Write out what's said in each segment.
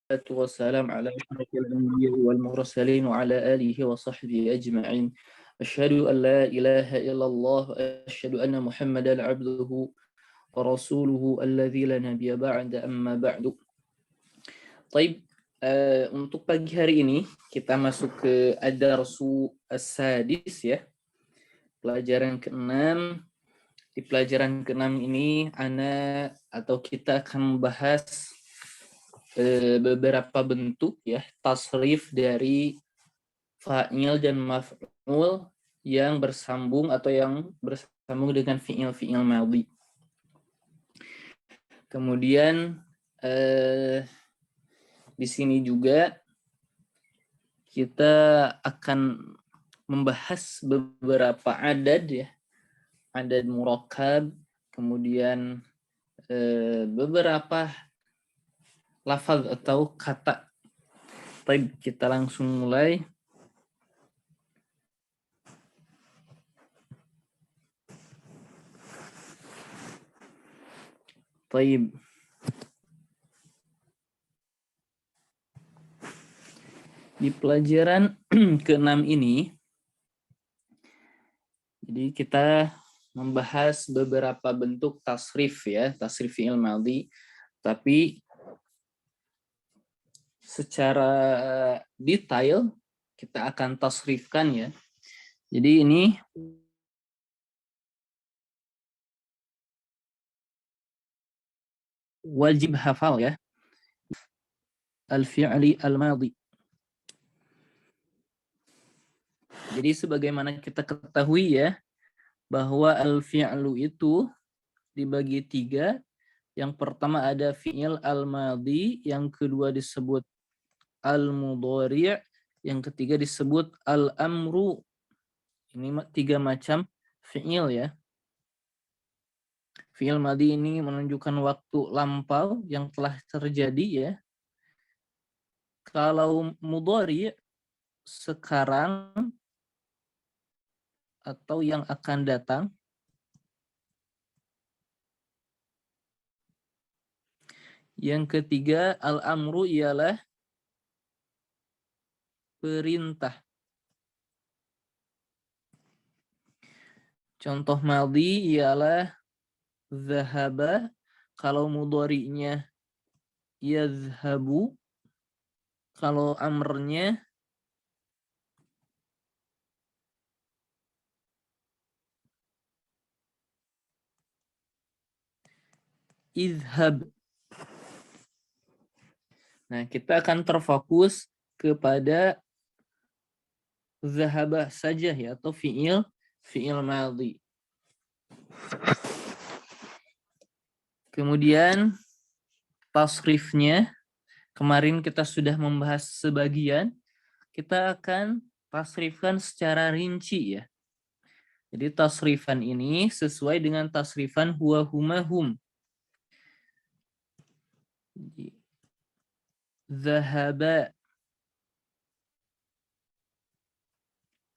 والسلام على أشرف الأنبياء والمرسلين وعلى آله وصحبه أجمعين. أشهد أن لا إله إلا الله وأشهد أن محمدا عبده ورسوله الذي لا نبي بعد أما بعد. Taib, untuk pagi hari ini kita masuk ke ad-darsu as-sadis ya. Pelajaran ke-6. Di pelajaran ke-6 ini kita akan membahas beberapa bentuk ya tasrif dari fa'il dan maf'ul yang bersambung atau yang bersambung dengan fi'il madhi. Kemudian di sini juga kita akan membahas beberapa adad ya, adad murakkab, kemudian beberapa lafaz atau kata. Baik, kita langsung mulai. Baik. Di pelajaran ke-6 ini, jadi kita membahas beberapa bentuk tasrif ya, tasrif fi'il madhi, tapi secara detail kita akan tasrifkan ya. Jadi ini wajib hafal ya. Al-fi'li al-madhi. Jadi sebagaimana kita ketahui ya, bahwa al-fi'lu itu dibagi 3. Yang pertama ada fi'il al-madhi, yang kedua disebut al-mudhari', yang ketiga disebut al-amru. Ini 3 macam fi'il ya. Fi'il madhi ini menunjukkan waktu lampau yang telah terjadi ya. Kalau mudhari' sekarang atau yang akan datang. Yang ketiga al-amru ialah perintah. Contoh madhi ialah zahaba, kalau mudhari'nya yazhabu, kalau amrnya izhab. Nah, kita akan terfokus kepada zahaba saja ya, atau fi'il madhi. Kemudian tasrifnya, kemarin kita sudah membahas sebagian, kita akan tasrifkan secara rinci ya. Jadi tasrifan ini sesuai dengan tasrifan huwa huma hum. Zahaba,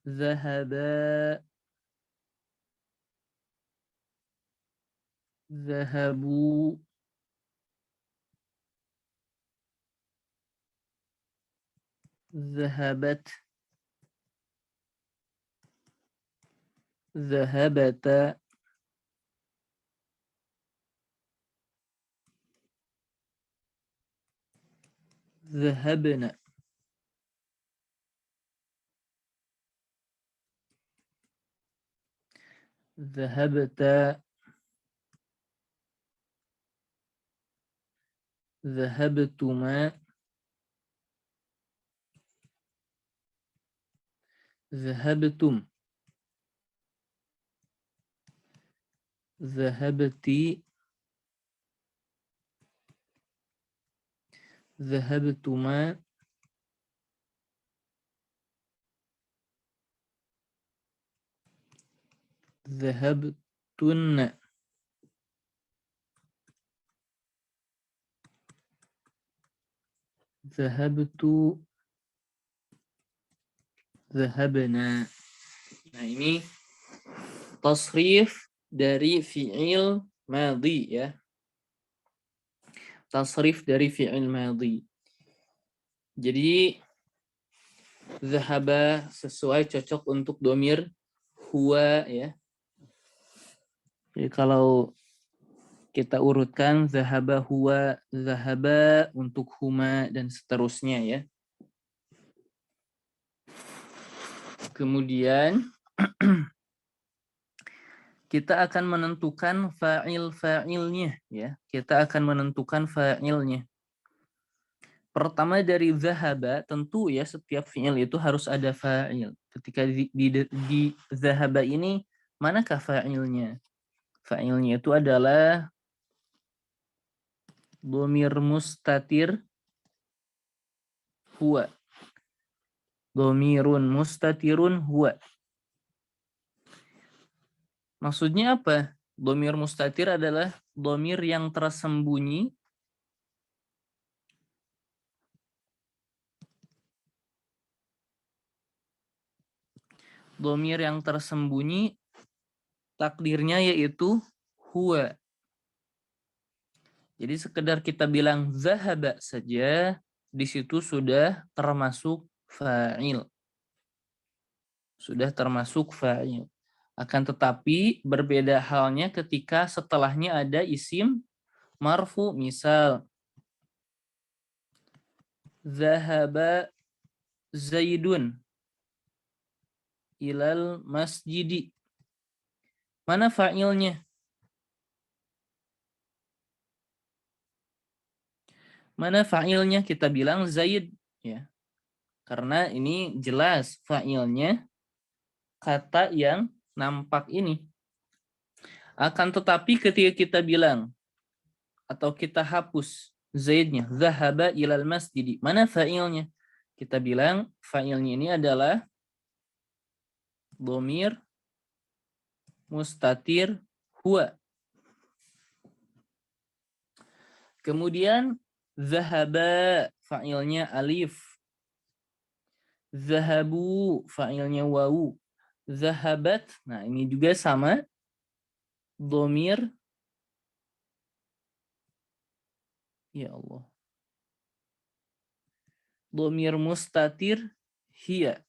zahaba, zahabu, zahabat, zahabata, zahabna. Zahabta, zahabtuma, zahabtum, zahabti, zahabtuma, zahabtunna. Zahabtu, zahabna. Nah, ini tasrif dari fi'il madhi ya. Tasrif dari fi'il madhi. Jadi zahaba sesuai cocok untuk domir huwa ya. Jadi kalau kita urutkan zahaba huwa, zahaba untuk huma dan seterusnya ya. Kemudian kita akan menentukan fa'ilnya ya. Kita akan menentukan fa'ilnya. Pertama dari zahaba, tentu ya setiap fi'il itu harus ada fa'il. Ketika di zahaba ini, manakah fa'ilnya? Fa'ilnya itu adalah dhamir mustatir huwa. Dhamirun mustatirun huwa. Maksudnya apa? Dhamir mustatir adalah dhamir yang tersembunyi takdirnya yaitu huwa. Jadi sekedar kita bilang zahaba saja, di situ sudah termasuk fa'il. Sudah termasuk fa'il. Akan tetapi berbeda halnya ketika setelahnya ada isim marfu. Misal, zahaba Zaidun ilal masjidi. Mana fa'ilnya? Mana fa'ilnya? Kita bilang Zaid ya. Karena ini jelas fa'ilnya kata yang nampak ini. Akan tetapi ketika kita bilang atau kita hapus Zaidnya, zahaba ilal masjidi. Mana fa'ilnya? Kita bilang fa'ilnya ini adalah dhamir mustatir huwa. Kemudian zahaba fa'ilnya alif. Zahabu fa'ilnya wawu. Zahabat, nah ini juga sama. Dhamir, ya Allah. Dhamir mustatir hiya.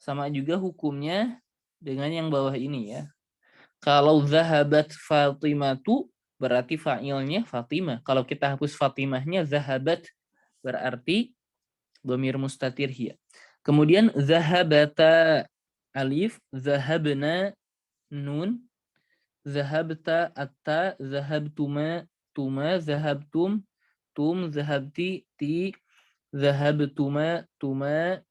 Sama juga hukumnya dengan yang bawah ini ya. Kalau zahabat Fatimatu berarti fa'ilnya Fatimah. Kalau kita hapus Fatimahnya zahabat berarti dhamir mustatir hiya. Kemudian zahabata alif, zahabna nun, zahabta atta, zahabtuma tuma, zahabtum tum, zahabti ti, zahabtuma tuma,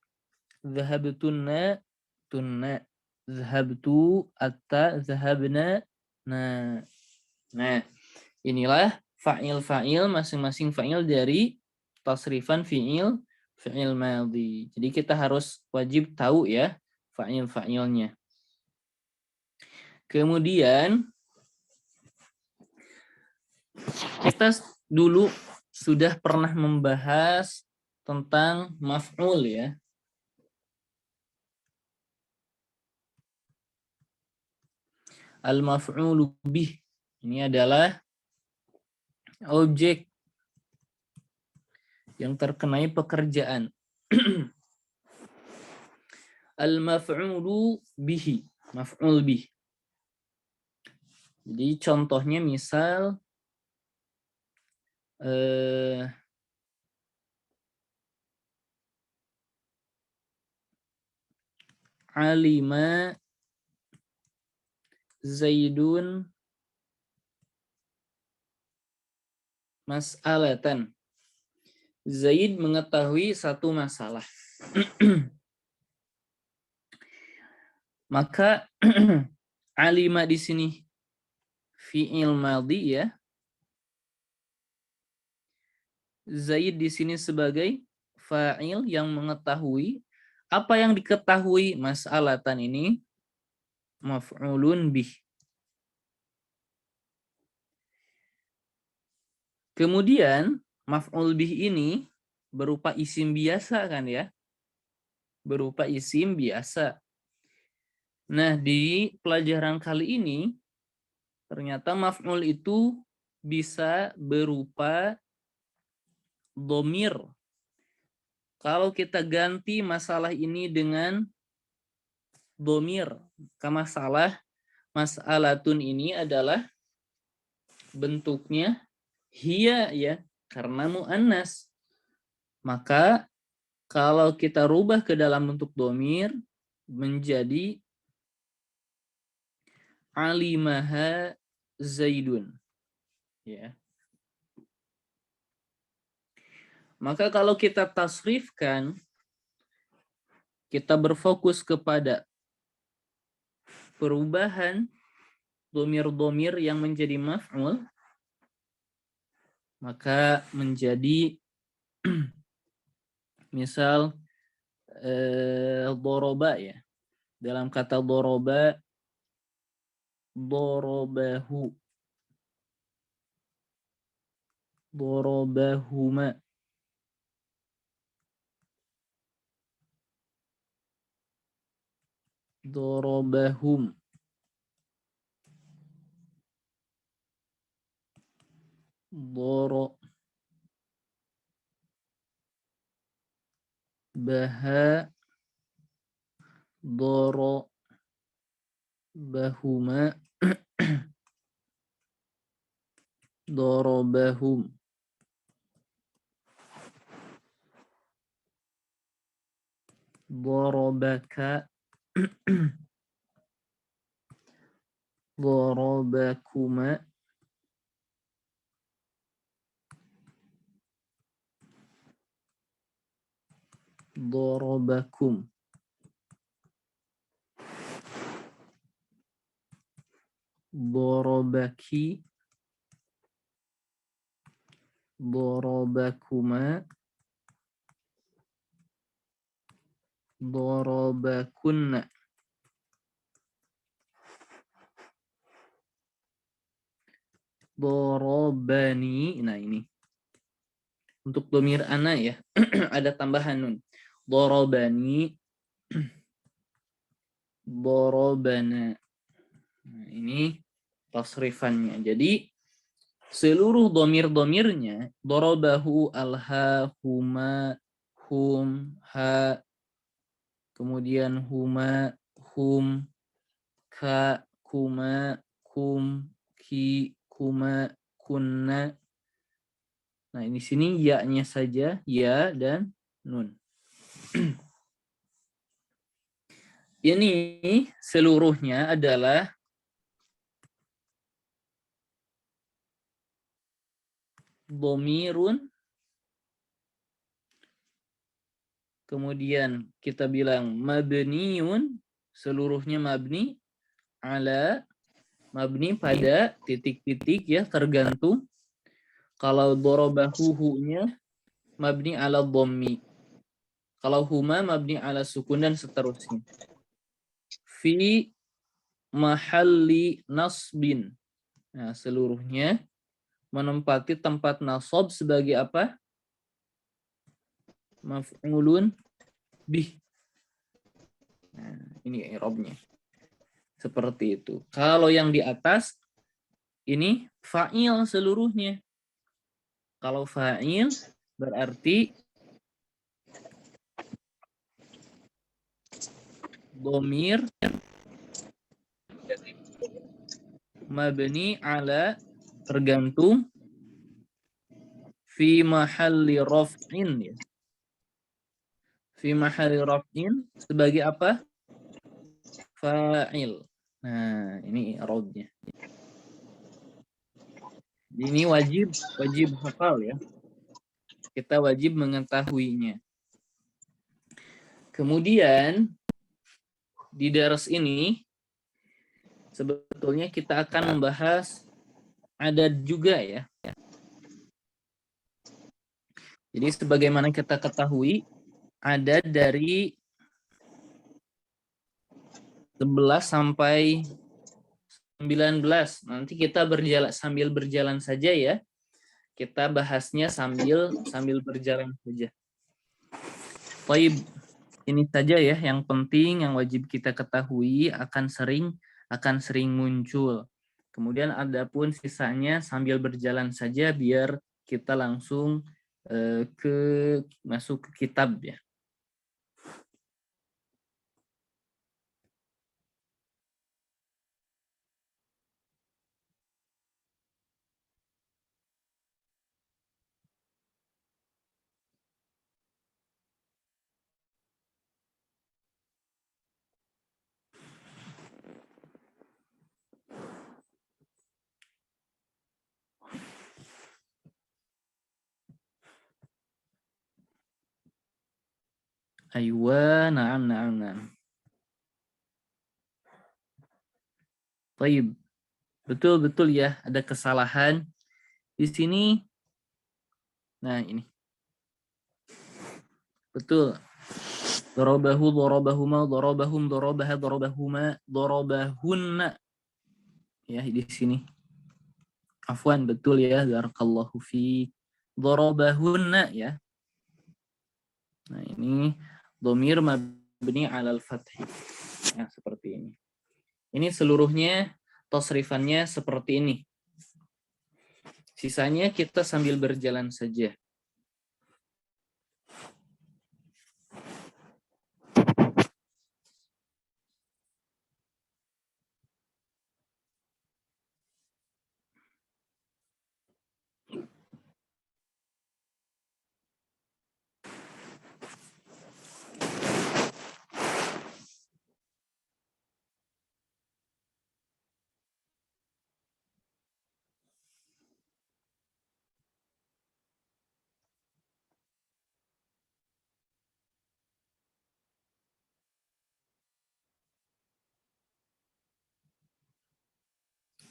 zahabtunna tunna, zahabtu atta, zahabna nah. Nah, inilah fa'il-fa'il, masing-masing fa'il dari tasrifan fi'il madhi. Jadi kita harus wajib tahu ya fa'il-fa'ilnya. Kemudian kita dulu sudah pernah membahas tentang maf'ul ya. Al-maf'ulu bih. Ini adalah objek yang terkenai pekerjaan. Al-maf'ulu bihi. Maf'ul bih. Jadi contohnya misal alima Zaidun mas'alatan. Zaid mengetahui satu masalah. Maka alima di sini fi'il madhi ya. Zaid di sini sebagai fa'il yang mengetahui. Apa yang diketahui mas'alatan ini maf'ulun bih. Kemudian maf'ul bih ini berupa isim biasa kan ya. Berupa isim biasa. Nah, di pelajaran kali ini ternyata maf'ul itu bisa berupa dhamir Kalau kita ganti masalah ini dengan domir, mas'alatun ini adalah bentuknya hiya ya, karena mu'annas. Maka kalau kita rubah ke dalam bentuk domir menjadi alimaha Zaidun. Ya. Maka kalau kita tasrifkan, kita berfokus kepada perubahan domir-domir yang menjadi maf'ul, maka menjadi misal doroba ya. Dalam kata doroba, dorobahu, dorobahuma. Dorobahum. Baha, dorobahuma, dorobahum. Dorobaka, dorobakuma, dorobakum. Dorobaki, dorobakuma, dorobakunna. Dorobani, nah ini untuk domir ana ya, ada tambahan nun. Dorobani, dorobana. Nah, ini tasrifannya. Jadi seluruh domir-domirnya, dorobahu, alha, huma, hum, ha, kemudian huma, hum, ka, kuma, kum, ki, kuma, kunna. Nah, ini sini ya-nya saja, ya dan nun. Ini seluruhnya adalah domirun, kemudian kita bilang mabniun, seluruhnya mabni, ala, mabni pada titik-titik ya, tergantung. Kalau dorobahuhu-nya mabni ala dhammi. Kalau huma mabni ala sukun dan seterusnya. Fi mahalli nasbin. Nah, seluruhnya menempati tempat nasab sebagai apa? Maf'ulun bih. Nah, ini i'rabnya. Seperti itu. Kalau yang di atas ini fa'il seluruhnya. Kalau fa'il berarti dhamir mabni ala, tergantung, fi mahalli raf'in ya. Fi mahalli raf'in sebagai apa? Fa'il. Nah, ini i'rabnya. Ini wajib hafal ya. Kita wajib mengetahuinya. Kemudian di dars ini sebetulnya kita akan membahas adat juga ya. Jadi sebagaimana kita ketahui, adat dari 11 sampai 19. Nanti kita sambil berjalan saja ya. Kita bahasnya sambil berjalan saja. Baik, ini saja ya yang penting, yang wajib kita ketahui, akan sering muncul. Kemudian adapun sisanya sambil berjalan saja biar kita langsung masuk ke kitab ya. Aywa, na'am. Baik, betul ya, ada kesalahan di sini. Nah, ini. Betul. Darabahu, darabahuma, darabahum, darabaha, darabahuma, darabahunna. Ya, di sini. Afwan, betul ya. Barakallahu fi. Darabahunna ya. Nah, ini dhamir mabni 'alal fathi. Ya, seperti ini. Ini seluruhnya tasrifannya seperti ini. Sisanya kita sambil berjalan saja.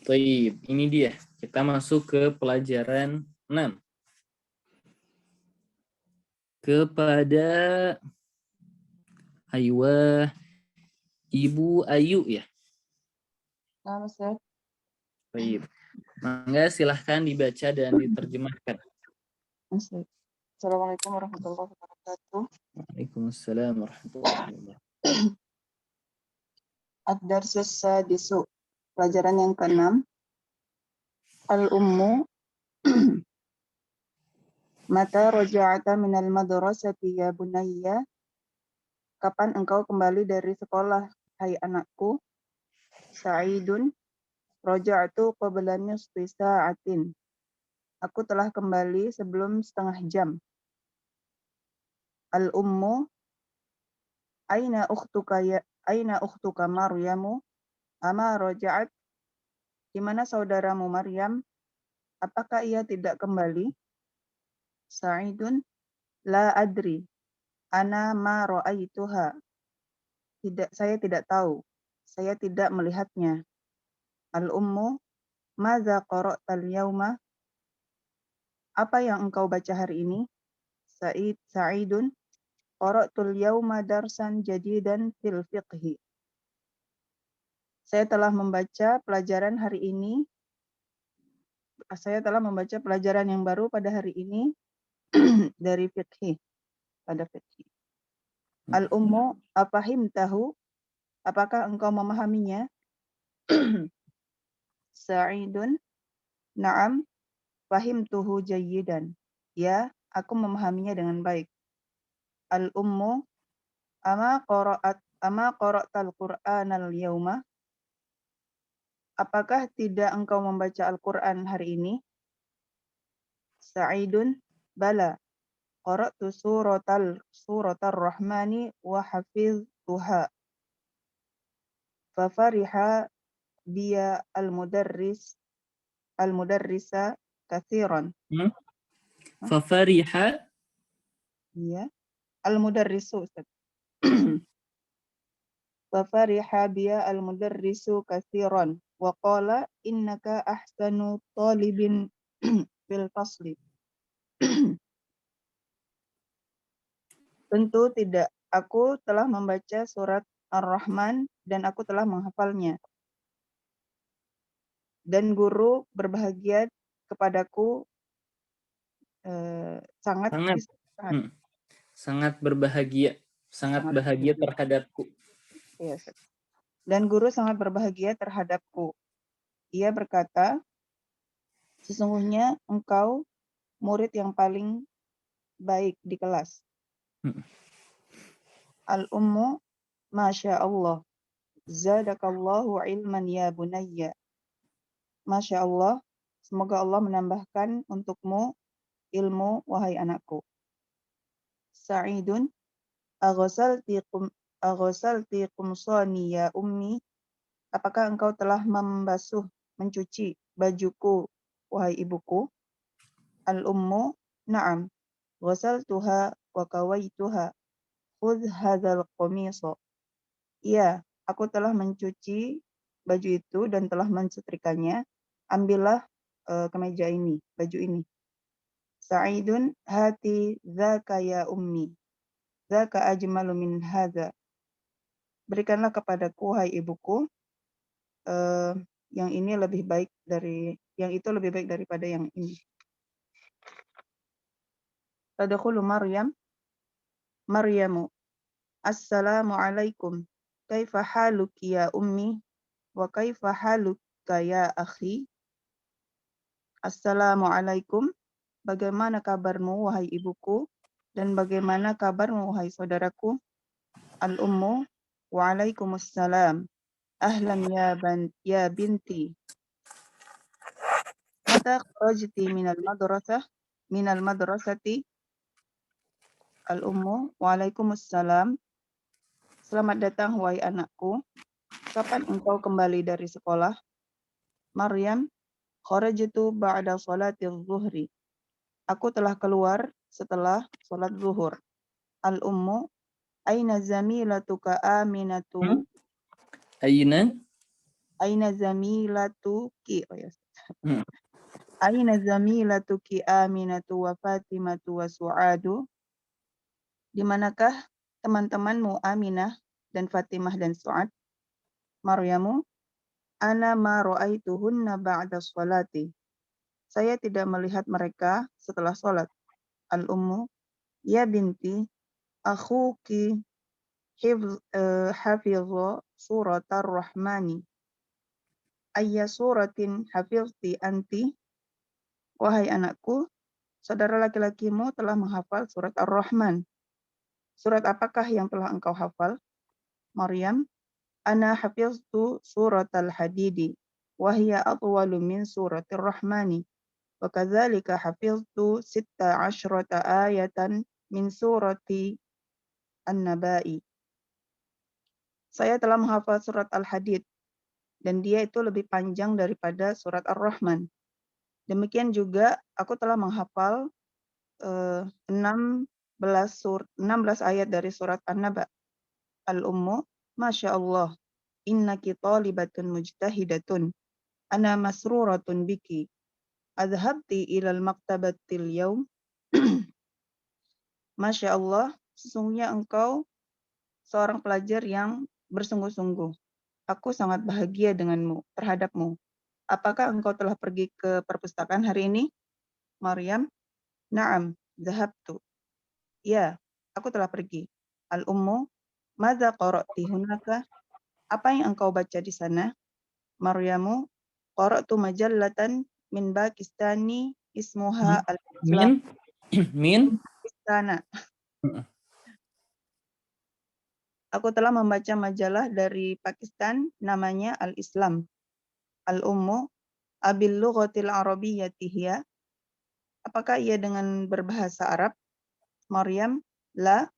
Baik, ini dia. Kita masuk ke pelajaran 6. Kepada Aywa Ibu Ayu ya. Nah, Ustaz. Baik. Mangga silahkan dibaca dan diterjemahkan. Assalamualaikum warahmatullahi wabarakatuh. Waalaikumsalam warahmatullahi wabarakatuh. Ad-Darsus Sadisu. Pelajaran yang ke-6. Al-Ummu. Mata roja'ata minal madrasati ya bunayya. Kapan engkau kembali dari sekolah, hai anakku? Sa'idun. Roja'atu qabla nisfi sa'atin. Aku telah kembali sebelum setengah jam. Al-Ummu. Aina ukhtuka Maryamu? Ama roja'at. Di mana saudaramu Maryam? Apakah ia tidak kembali? Sa'idun. La adri. Ana ma ra'aituha. Saya tidak tahu. Saya tidak melihatnya. Al-Ummu. Maza qara'tal yauma? Apa yang engkau baca hari ini? Sa'idun. Qara'tul yauma darsan jadidan fil fiqhi. Saya telah membaca pelajaran yang baru pada hari ini dari fiqhi, pada fiqhi. Al-Ummu, afahimtahu? Apakah engkau memahaminya? Sa'idun, na'am, fahimtuhu jayyidan. Ya, aku memahaminya dengan baik. Al-Ummu, ama qara'tal Qur'anal yauma? Apakah tidak engkau membaca Al-Qur'an hari ini? Sa'idun, bala. Qara'tu suratal rahmani wa hafiztuha. Fafariha biya al-mudarrisa kathiran. Fafariha. Ya, al-mudarrisu. Fafariha biya al-mudarrisu kathiran. Wa qala innaka ahsanu talibin fil fasli. Tentu tidak. Aku telah membaca surat Ar-Rahman dan aku telah menghafalnya. Dan guru berbahagia kepadaku sangat berbahagia. Sangat bahagia terhadapku. Yes. Dan guru sangat berbahagia terhadapku. Ia berkata, sesungguhnya engkau murid yang paling baik di kelas. Mm. Al-ummu, Masya Allah. Zadakallahu ilman ya bunayya. Masya Allah, semoga Allah menambahkan untukmu ilmu, wahai anakku. Sa'idun, aghasalti qumsani ya ummi. Apakah engkau telah membasuh, mencuci bajuku, wahai ibuku? Al-ummu, na'am. Ghasaltuha wa kawaituha. Khudh hadzal qamisa. Iya, aku telah mencuci baju itu dan telah mensetrikanya. Ambillah kemeja ini, baju ini. Sa'idun hati dzaka ya ummi. Dzaka ajmalu min hadza. Berikanlah kepadaku, hai ibuku, yang ini lebih baik dari yang itu lebih baik daripada yang ini. Tadkhulu Maryamu. Assalamu alaikum. Kaifa haluki ya ummi? Wa kaifa haluka ya akhi? Assalamu alaikum. Bagaimana kabarmu, wahai ibuku? Dan bagaimana kabarmu, wahai saudaraku? Al-ummu. Waalaikumsalam. Ahlan ya binti. Mata kharajti minal madrasati? Al-ummu. Waalaikumsalam. Selamat datang, wahai anakku. Kapan engkau kembali dari sekolah? Maryam. Kharajtu ba'da salati zuhri. Aku telah keluar setelah salat zuhur. Al-ummu. Aina zamilatuka Aminatu? Aina? Aina zamilatuki? Oh ya. Mm. Aina zamilatuki Aminatu wa Fatimatu wa Su'adu? Di manakah teman-temanmu Aminah dan Fatimah dan Su'ad? Maryamu. Ana ma ra'aituhunna ba'da sholati. Saya tidak melihat mereka setelah sholat. Al-ummu. Ya binti. Akhuki hafidha surat ar-Rahmani. Ayya suratin hafizti anti? Wahai anakku, saudara laki-lakimu telah menghafal surat Ar-Rahman. Surat apakah yang telah engkau hafal? Maryam. Ana hafiztu surat al-Hadidi. Wahia atwalu min surat ar-Rahmani. Wa kadzalika hafiztu 16 ayatan min surati An-Naba'i. Saya telah menghafal surat Al-Hadid, dan dia itu lebih panjang daripada surat Ar-Rahman. Demikian juga aku telah menghafal 16 ayat dari surat An-Naba. Al-ummu. Masya Allah. Innaki talibatun mujtahidatun. Ana masruratun biki. Adhabti ilal maktabatil yaum. Masya Allah. Sesungguhnya engkau seorang pelajar yang bersungguh-sungguh. Aku sangat bahagia terhadapmu. Apakah engkau telah pergi ke perpustakaan hari ini? Maryam. Naam, zahabtu. Ya, aku telah pergi. Al-ummu. Madza qara'ti hunaka? Apa yang engkau baca di sana? Maryamu. Qara'tu majallatan min Pakistani ismuha al-Islam. Min? Pakistana. Aku telah membaca majalah dari Pakistan, namanya Al-Islam. Al-ummu. Abil lughatil arabiyyati hiya? Apakah ia dengan berbahasa Arab? Maryam. La.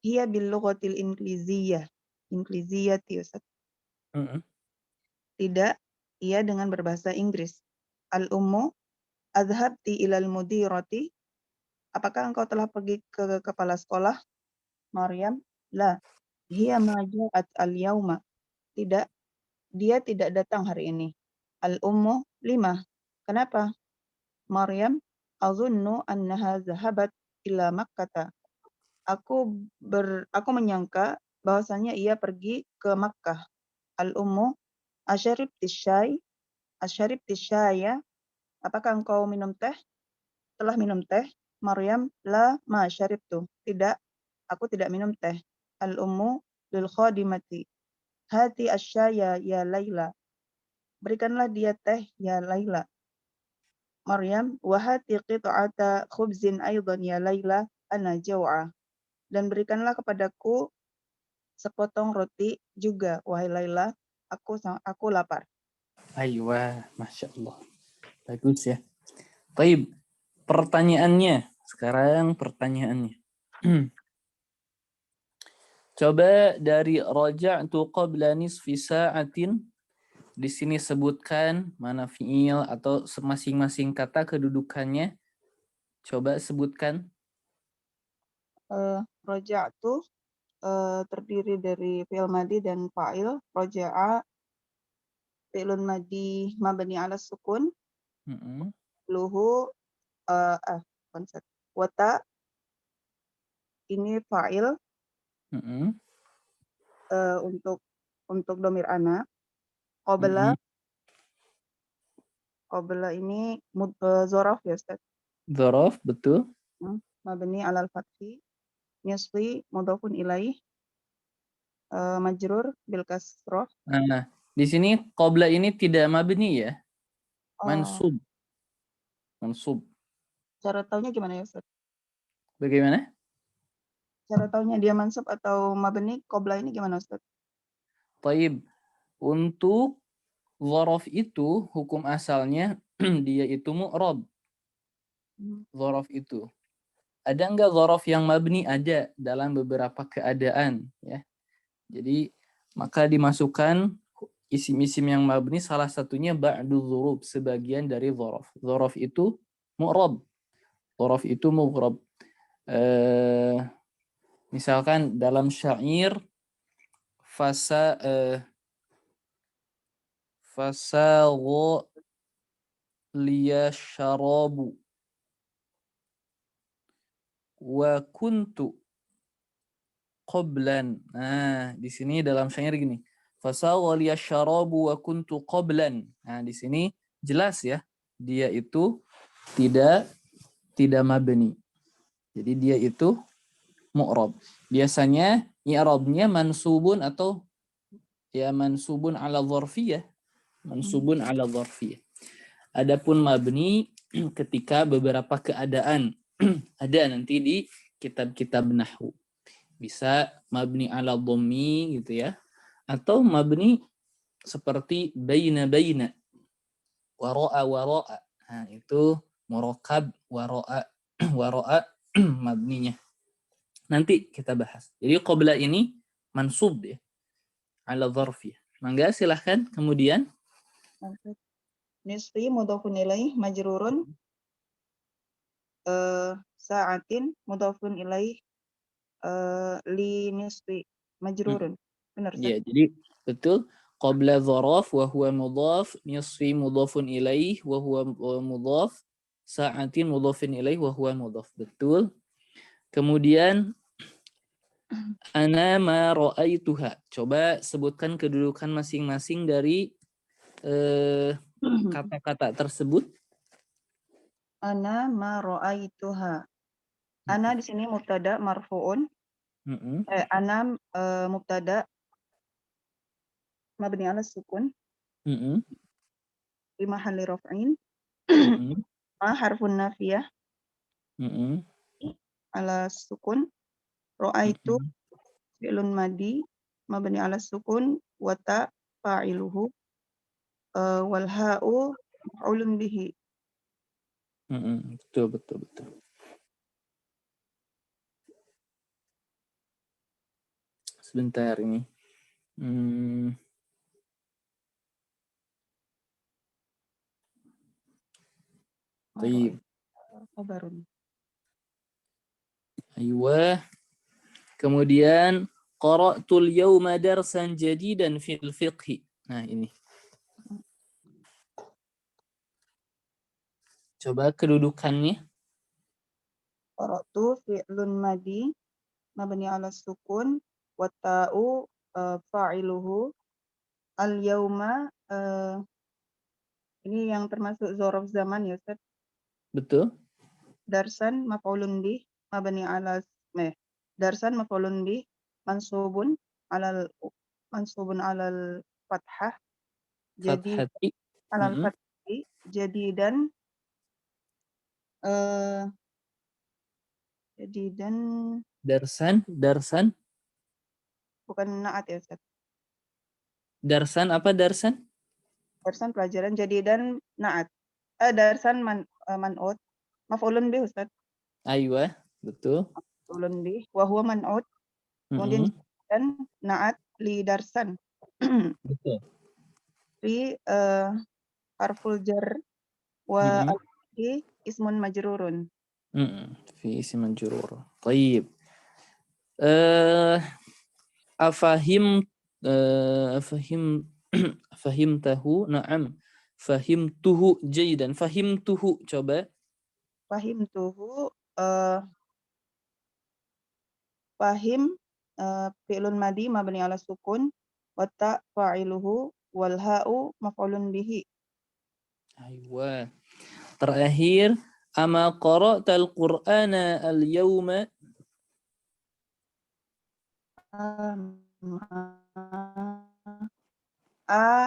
Hiya bil lughatil ingliziyah. Ingliziyati, Ustaz. Tidak, ia dengan berbahasa Inggris. Al-ummu. Adhabti ilal mudirati? Apakah engkau telah pergi ke kepala sekolah? Maryam. La. Hiya ma ja'at al-yauma. Tidak, dia tidak datang hari ini. Al-ummu. Lima. Kenapa? Maryam. Azunnu annaha zahabat ila Makkah. Aku menyangka bahwasanya ia pergi ke Makkah. Al-ummu. Asyaribti syai? Asyaribti syaya? Apakah engkau minum teh? Telah minum teh? Maryam. La ma syaribtu. Tidak, aku tidak minum teh. Al-ummu lil khadimati. Hati asyaya ya Laila. Berikanlah dia teh ya Laila. Maryam. Wahati qit'ata khubzin aydan ya Laila. ana jau'a. Dan berikanlah kepadaku sepotong roti juga, wahai Laila, aku lapar. Aywa, Masya Allah. Bagus ya. Baik, pertanyaannya. Sekarang pertanyaannya. Coba dari raja'tu qabla nisfi sa'atin. Di sini sebutkan mana fi'il atau masing-masing kata kedudukannya. Coba sebutkan. Roja'tu terdiri dari fi'il madi dan fa'il. Roja'a fi'lun madi mabni ala sukun. Luhu konsep. Wata ini fa'il untuk domir anak. Qabla ini zorof ya Ustaz. Zorof, betul. Mabni alal fathi. Nisfi mudhafun ilaih. Majrur bil kasroh. Nah, di sini qabla ini tidak mabni ya. Mansub. Mansub. Cara taunya gimana ya Ustaz? Bagaimana? Cara taunya dia mansub atau mabni qabla ini gimana Ustaz? Taib. Untuk zorof itu hukum asalnya dia itu mu'rab. Zorof itu. Ada enggak zorof yang mabni? Ada dalam beberapa keadaan ya. Jadi maka dimasukkan isim-isim yang mabni, salah satunya ba'du dzurub, sebagian dari zorof. Zorof itu mu'rab. Zorof itu mu'rab. Misalkan dalam syair fasagha liya syarabu wa kuntu qablan. Nah, di sini dalam syair gini. Fasagha liya syarabu wa kuntu qablan. Nah, di sini jelas ya, dia itu tidak mabni. Jadi dia itu mu'rab. Biasanya i'rabnya mansubun atau ya mansubun ala dzarfiyah. Mansubun ala dzarfiyah. Adapun mabni ketika beberapa keadaan ada nanti di kitab-kitab nahwu. Bisa mabni ala dhammi gitu ya. Atau mabni seperti baina wara'a. Nah, itu murakkab wara'a mabninya. Nanti kita bahas. Jadi qabla ini mansub ya. Ala dzarfiyah. Mangga silahkan kemudian. Nisfi mudhafun ilaih majrurun. Sa'atin mudhafun ilaih li nisfi majrurun. Benar Ustaz? Iya, jadi betul. Qabla dzaraf wa huwa mudhaf, nisfi mudhafun ilaih wa huwa mudhaf, sa'atin mudhafun ilaih wa huwa mudhaf. Betul. Kemudian ana ma ra'aituha. Coba sebutkan kedudukan masing-masing dari kata-kata tersebut. Ana ma ra'aituha. Ana di sini mubtada marfu'un. Ana mubtada mabni ala sukun. Fi mahalli raf'in. Ma harfun nafiyah. Ala sukun. Ra'aitu fi'lun madi mabni ala sukun wa ta fa'iluhu wal ha'u maf'ulun bihi. Betul. Sebentar ini. Baik. Aywa. Kemudian qara'tul yawma darsan jadidan fil fiqhi. Nah, ini. Coba kedudukannya. Qara'tu fi'lun madi mabni ala sukun wa ta'u fa'iluhu. Al yauma ini yang termasuk zorof zaman ya Ustaz. Betul. Darsan maf'ulun bih mabni ala darsan maf'ulun bih mansubun alal fathah. Jadi alal fathah. Jadi dan Jadidan Darsan. bukan naat ya Ustaz. Darsan apa darsan? Darsan pelajaran, jadidan naat. Darsan man'ut. Maf'ulun bih Ustaz. Aywa, betul. Maf'ulun bih. Wa huwa man'ut. Kemudian Mm-mm, jadidan naat li darsan. betul. Fi harful jar wa Mm-mm, al-fi'li ismun majrurun. fi ism majrur. Tayyib. Eh, afahim afahim fahimtahu? Na'am. Fahimtuhu jaydan. Fahimtuhu, coba. Fahimtuhu fahim fi'lun madi mabni ala sukun wa ta fa'iluhu wal ha'u maf'ulun bihi. Aywa. Terakhir, ama qara'tal Qur'ana al-yawma?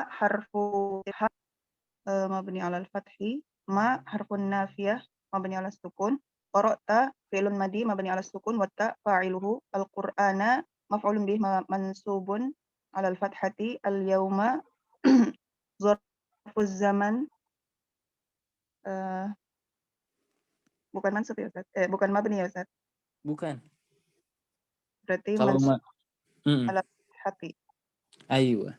Harfu ha mabni ala al-fathi, ma harfun nafiyah mabni ala sukun, qara'ta fi'lun madi mabni ala sukun wa ta fa'iluhu al-Qur'ana maf'ulun bihi mansubun ala al-fathati, al-yawma zarfuz zaman bukan mansub ya Ustaz. Bukan mabni ya Ustaz. Bukan. Berarti Kalau mansub mm, ala hati. aywa.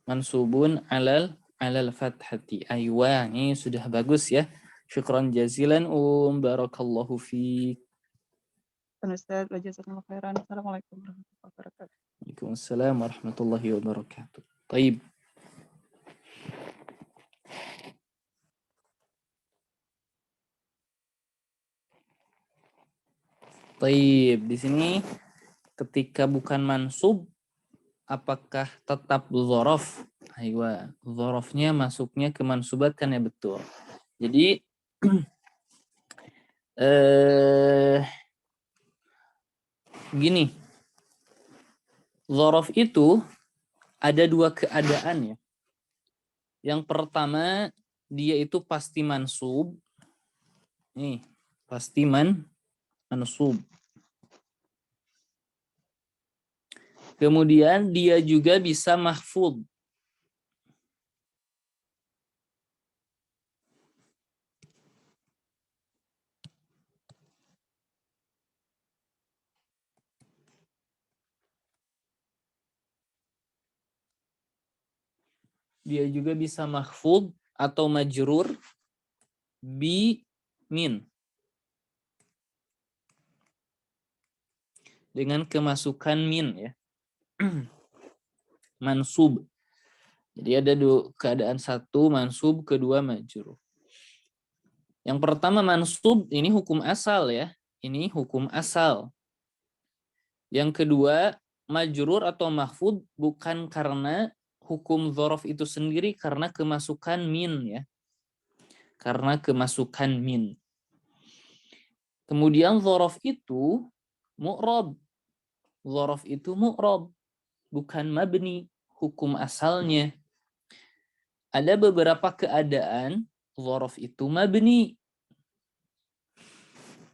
Mansubun alal fathati. Aywa, ini sudah bagus ya. Syukran jazilan barakallahu fiik. Ustaz, jazakumullah khairan. Assalamualaikum warahmatullahi wabarakatuh. Waalaikumsalam warahmatullahi wabarakatuh. Taib. Taib. Di sini ketika bukan mansub, apakah tetap dzaraf? Aywa, dzarafnya masuknya ke mansubat kan ya, betul. Jadi gini. Dzaraf itu ada dua keadaan ya. Yang pertama, dia itu pasti mansub. Nih, pasti mansub. Kemudian dia juga bisa mahfud. Dia juga bisa mahfud atau majrur bi min. Dengan kemasukan min ya. Mansub. Jadi ada keadaan satu mansub, kedua majrur. Yang pertama mansub, ini hukum asal ya. Ini hukum asal. Yang kedua, majrur atau mahfud bukan karena hukum dzaraf itu sendiri, karena kemasukan min ya. Karena kemasukan min. Kemudian dzaraf itu mu'rab. Dzaraf itu mu'rab, bukan mabni, hukum asalnya. Ada beberapa keadaan dzaraf itu mabni.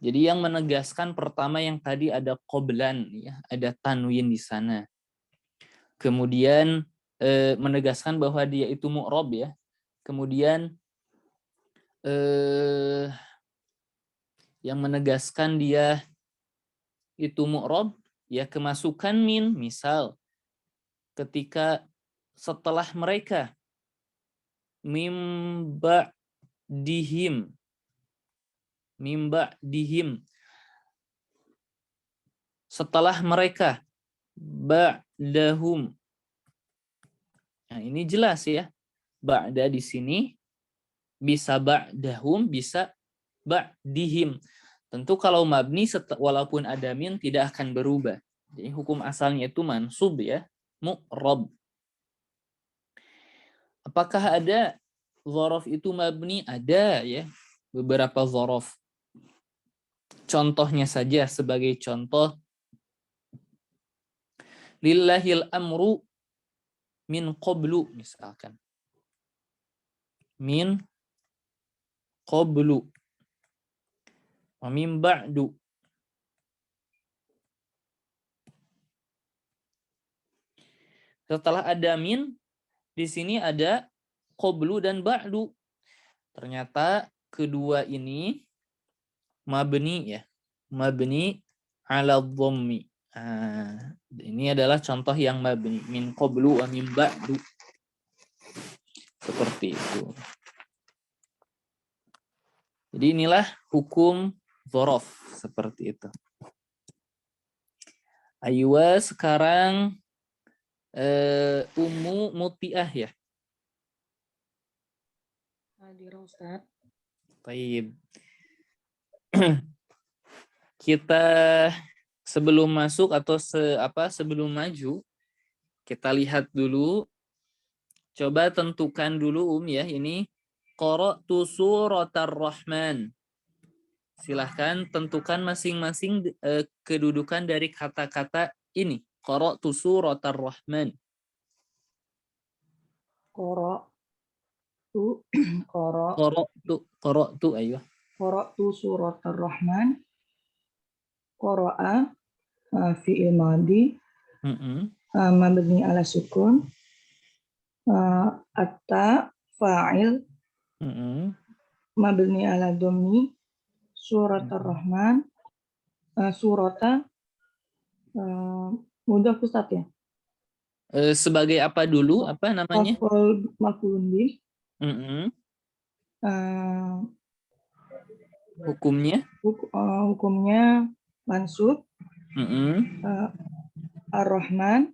Jadi yang menegaskan pertama yang tadi ada qoblan ya, ada tanwin di sana. Kemudian menegaskan bahwa dia itu mu'rab ya. Kemudian yang menegaskan dia itu mu'rab ya kemasukan min, misal ketika setelah mereka mimba dihim setelah mereka ba'dahum. Nah, ini jelas ya. Ba'da di sini bisa ba'dahum, bisa ba'dihim. Tentu kalau mabni walaupun ada min tidak akan berubah. Jadi hukum asalnya itu mansub ya, mu'rab. Apakah ada dzaraf itu mabni? Ada ya, beberapa dzaraf. Contohnya saja sebagai contoh, lillahil amru min qablu misalkan. Min qablu wa min ba'du. Setelah ada min, di sini ada qablu dan ba'du. Ternyata kedua ini mabni ya. Mabni ala dhammi. Ini adalah contoh yang mabni. Min qablu wa min ba'du. Seperti itu. Jadi inilah hukum dzaraf seperti itu. Aywa sekarang Ummu Mutiah ya. Hadir Ustaz. Baik. Kita sebelum masuk atau sebelum maju, kita lihat dulu. Coba tentukan dulu ya, ini qara'tu suratar Rahman. Silahkan tentukan masing-masing kedudukan dari kata-kata ini. Qara'tu suratar Rahman. Qara'tu ayo. Qara'tu suratar Rahman. Qara'a fi'il madhi. Mabni ala sukun. Atta fa'il. Mabni ala dhammi. Suratar Rahman. Surata mudhaf Ustaz ya. Sebagai apa dulu? Apa namanya? Maf'ulun bih. Hukumnya? Hukumnya mansub. Ar-Rahman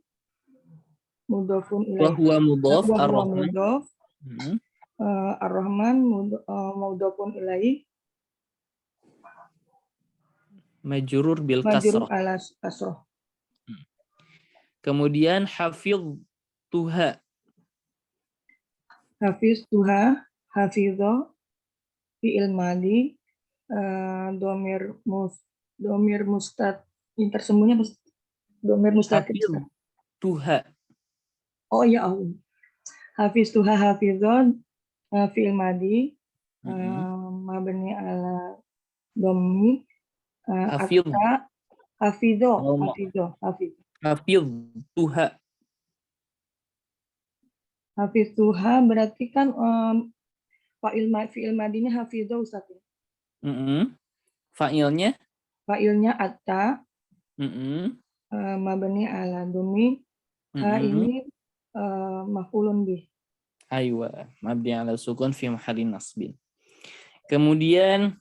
mudhafun ilaih. Wa huwa mudhaf Ar-Rahman. Ar-Rahman mudhafun ilaih. Majrur bil Majrur kasrah. ala kasrah. Kemudian hafiz tuha. Hafiz tuha, hafidho, fi'il madhi, domir mustad, yang tersembunyi domir mustatir. Hafiz tuha. Oh ya Allah. Hafiz tuha, hafidho, fi'il madhi, mabni ala domi, Hafiz. hafidho. Hafiz tuha. Hafiz tuha berarti kan fi'il madinya hafidho Ustaz ya. Fa'ilnya? Fa'ilnya atta. Mabni ala dhammi. Ha ini maf'ulun bih. Aywa, mabni ala sukun fi mahallin nasbin. Kemudian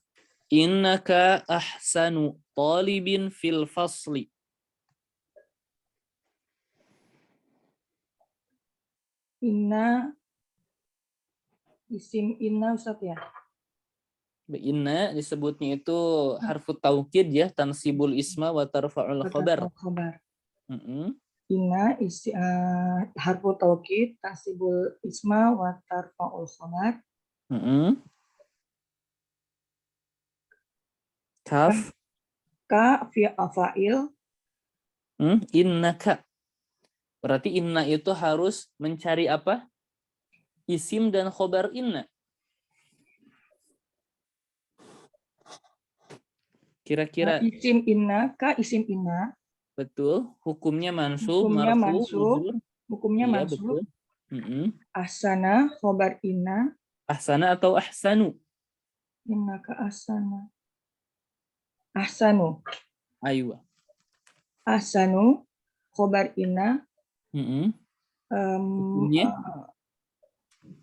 innaka ahsanu talibin fil fasli. Inna, isim inna Ustaz ya. Inna disebutnya itu harfu taukid ya, tansibul isma wa tarfa'ul khabar. Inna harfu taukid, tansibul isma wa tarfa'ul khabar. Kaf. Ka fi afa'il. Innaka. Berarti inna itu harus mencari apa? Isim dan khobar inna. Kira-kira. Isim inna, ka isim inna. Betul. Hukumnya mansub, Hukumnya marfu, hukumnya iya, mansub. Betul. Ahsana, khobar inna. Ahsana atau ahsanu? Innaka ahsana. Ahsanu. Aywa. Ahsanu, khobar inna. Hukumnya?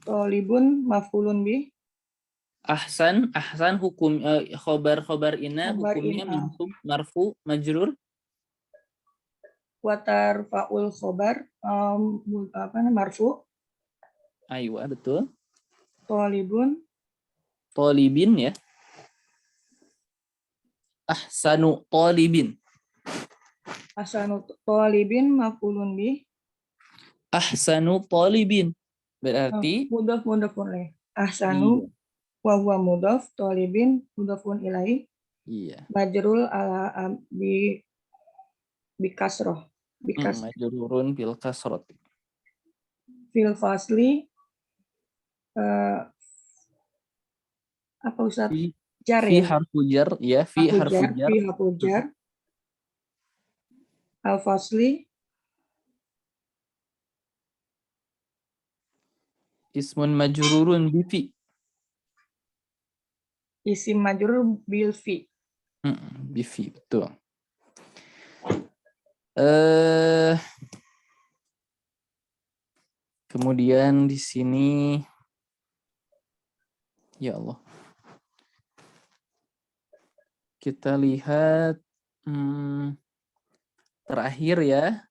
Tolibun maf'ulun bih. Ahsan hukum khobar inna hukumnya mansub, marfu, majrur. Watar fa'ul khobar marfu. Aywa, betul. Tolibin ya. Ahsanu tolibin. Ahsanu tolibin maf'ulun bih. Ahsanu talibin. Berarti mudhafun ilaih. Ahsanu wa huwa mudhaf, talibin mudhafun ilaih. Iya. Majrul ala bi kasroh. Majrurun bil kasrah. Fil fasli apa Ustaz? Jar fi ya. harfu jar ya, fi harfu jar. Al fasli Ismun majrurun bifi. Isim majrur bil fi. Bifi, betul. Kemudian di sini, ya Allah, kita lihat terakhir ya.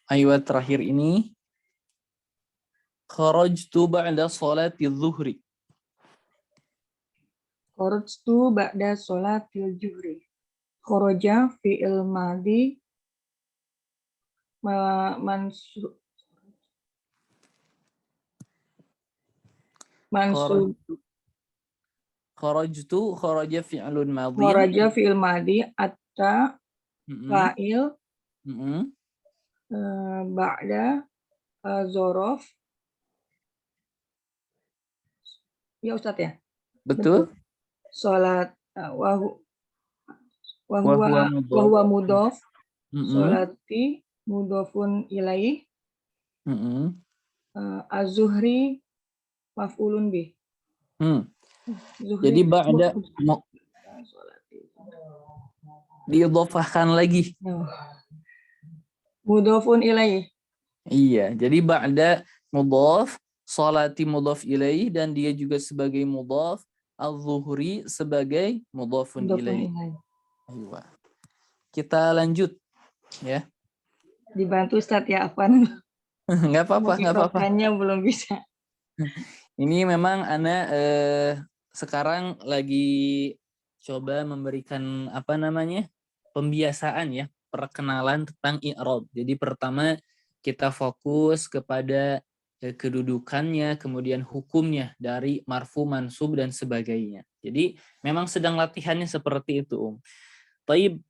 Ayat terakhir ini, kharajtu ba'da sholati zuhri. Kharajtu ba'da sholatil zuhri. Kharaja fi'il madhi mansub. Kharajtu, kharaja fi'lun madhin. Kharaja fi'il madhi atta fa'il ba'da zorof. Ya Ustadz ya? Betul. Sholat wahwa mudhof. Sholati mudhofun ilaih. Az-zuhri maf'ulun bih. Jadi ba'da diidhofahkan lagi. Mudhofun ilaih. Iya, jadi ba'da mudhaf, sholati mudhaf ilaih, dan dia juga sebagai mudhaf, az-zuhri sebagai mudhafun ilaih. Kita lanjut ya. Dibantu Ustadz ya, Afwan. Nggak apa-apa. Belum bisa. Ini memang Ana sekarang lagi coba memberikan pembiasaan ya, perkenalan tentang i'rab. Jadi pertama kita fokus kepada kedudukannya, kemudian hukumnya dari marfu, mansub dan sebagainya. Jadi memang sedang latihannya seperti itu. Taib,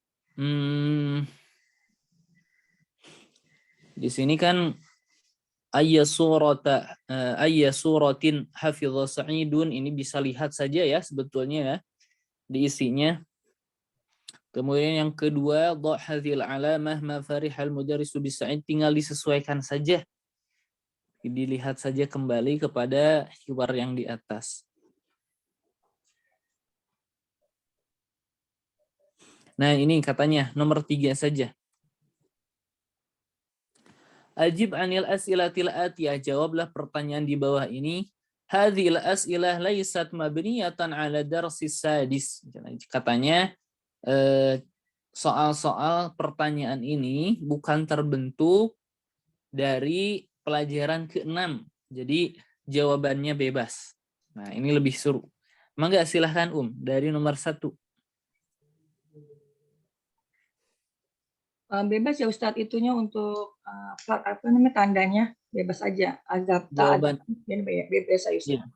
di sini kan ayya suratin hafidha sa'idun, ini bisa lihat saja ya sebetulnya ya di isinya. Kemudian yang kedua, dha hadhil alamah ma farihal mudarrisu bisa'id, tinggal disesuaikan saja. Dilihat saja kembali kepada hiwar yang di atas. Nah, ini katanya nomor 3 saja. Ajib anil as'ilatil atiyah, jawablah pertanyaan di bawah ini. Hadhil as'ilah laysat mabniyatan ala darsis sadis. Katanya soal-soal pertanyaan ini bukan terbentuk dari pelajaran ke-6. Jadi jawabannya bebas. Nah, ini lebih seru. Mangga silahkan dari nomor 1. Bebas ya Ustadz, itunya untuk tandanya bebas aja. Jawaban bebas ya Ustadz.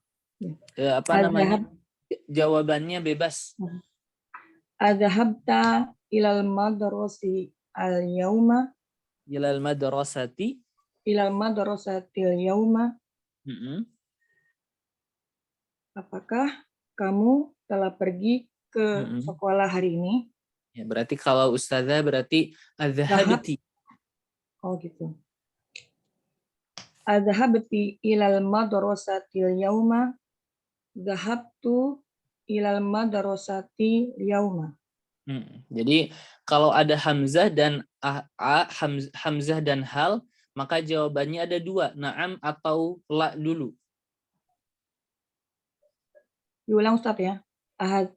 Jawabannya bebas. Adhabta ilal madrasi al-yauma. Ilal madrasati. Ilal madrasatil yauma. Apakah kamu telah pergi ke sekolah hari ini? Ya, berarti kalau ustazah berarti adhabti. Oh gitu. Adhabti ilal madrasatil yauma. Dhahabtu ilal madrasati yauma. Jadi kalau ada hamzah dan hamzah dan hal, maka jawabannya ada 2, na'am atau la dulu. Diulang Ustaz ya.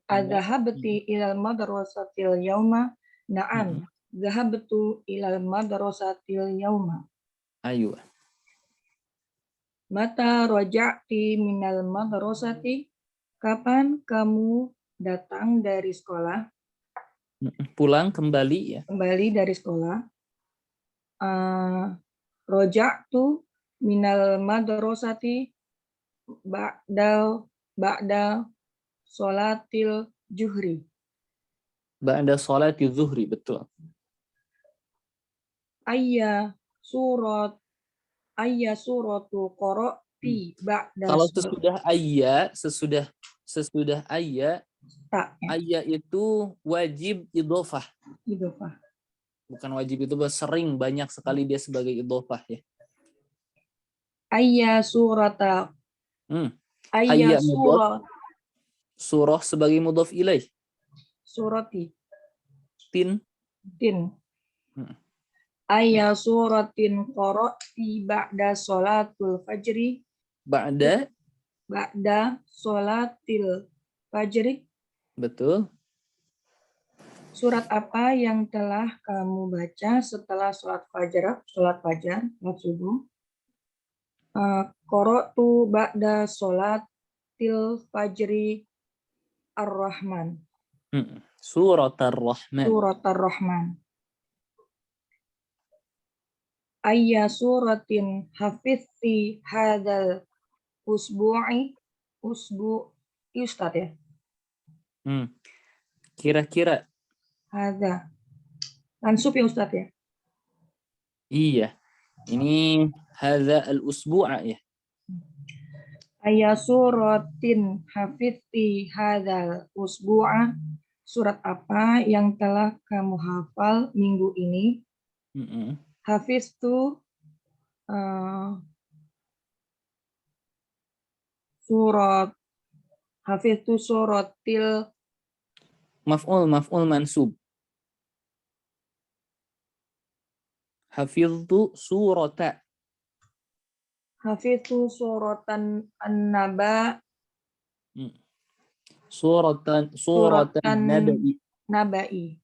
Adhabti ilal madrasatil yauma. Na'am. Dhahabtu ilal madrasatil yauma. Ayo. Mata raja'ti minal madrasati. Kapan kamu datang dari sekolah? Pulang kembali ya. Kembali dari sekolah. Raja'tu minal madrasati ba'da sholatil zuhri. Ba'da sholatil zuhri, betul. Ayya suratu qara'ti ba'da. Kalau sesudah ayya Tak ya. Ayya itu wajib idhofah. Idhofah. Bukan wajib itu sering, banyak sekali dia sebagai idhofah ya. Ayya surata. Ayya Ayya mudhaf. Surah sebagai mudhaf ilaih. surati. Tin. Ayya suratin qara'ti ba'da sholatul fajri. Ba'da. Ba'da sholatil fajri. Betul. Surat apa yang telah kamu baca setelah sholat fajar, sholat subuh? Qara'tu ba'da sholatil fajri ar-Rahman. Surat ar-Rahman. Surat ar-Rahman. Ayya suratin hafizti hadzal usbu'i. Ustaz ya. Kira-kira. Hadza. Mansub ya Ustaz ya. Iya. Ini hadza al-usbu'a ya. Ayya suratin hafizti hadzal usbu'a. Surat apa yang telah kamu hafal minggu ini? Hafiz tu suratil Maf'ul mansub. Hafiztu surata. Hafiztu suratan an-naba. Suratan nabai.